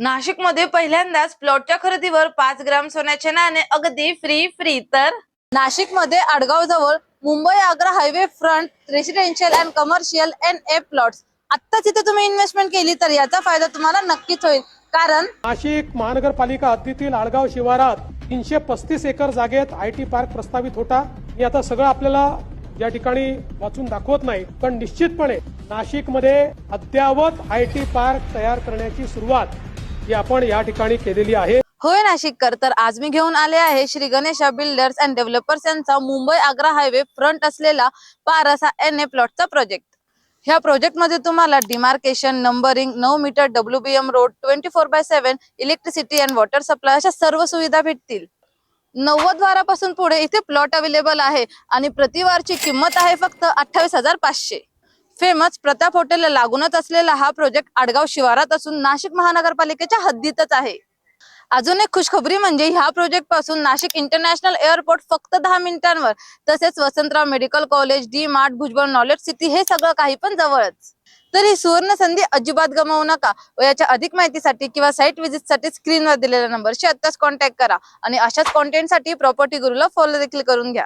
नाशिकमध्ये पहिल्यांदाच प्लॉटच्या खरेदीवर 5 ग्राम सोन्याचे नाणे अगदी फ्री तर नाशिकमध्ये आडगाव जवळ Mumbai Agra highway front residential and commercial NA plots आत्ताच इथे तुम्ही इन्व्हेस्टमेंट केली तर याचा फायदा तुम्हाला नक्कीच होईल। कारण नाशिक महानगरपालिका हद्दीतील आडगाव शिवारात 335 एकर जागेत IT पार्क प्रस्तावित होता। मी आता सगळं आपल्याला या ठिकाणी वाचून दाखवत नाही, पण निश्चितपणे नाशिकमध्ये अद्यावत IT पार्क तयार करण्याची सुरुवात ही आपण या ठिकाणी केलेली आहे। होय नाशिककर, तर आज मी घेऊन आले आहे Shri Ganesha builders and developers यांचा मुंबई आग्रा हायवे फ्रंट असलेला पारस हा NA प्लॉटचा प्रोजेक्ट। ह्या प्रोजेक्ट मध्ये तुम्हाला demarcation, numbering, 9 metre WBM road, 24/7 electricity and water supply अशा सर्व सुविधा भेटतील। 90 वारापासून पुढे इथे प्लॉट अवेलेबल आहे आणि प्रतिवारची किंमत आहे फक्त 28,500। फेमस प्रताप हॉटेलला लागूनच असलेला हा प्रोजेक्ट आडगाव शिवारात असून नाशिक महानगरपालिकेच्या हद्दीतच आहे। अजून एक खुशखबरी म्हणजे ह्या प्रोजेक्ट पासून नाशिक इंटरनॅशनल एअरपोर्ट फक्त 10 मिनिटांवर, तसेच Vasantrao medical college, DMart, Bhujbal knowledge city हे सगळं काही पण जवळच। तर ही सुवर्ण संधी अजिबात गमावू नका व याच्या अधिक माहितीसाठी किंवा साइट व्हिजिट साठी स्क्रीनवर दिलेल्या नंबरशी आत्ताच कॉन्टॅक्ट करा आणि अशाच कॉन्टेंटसाठी प्रॉपर्टी गुरुला फॉलो देखील करून घ्या।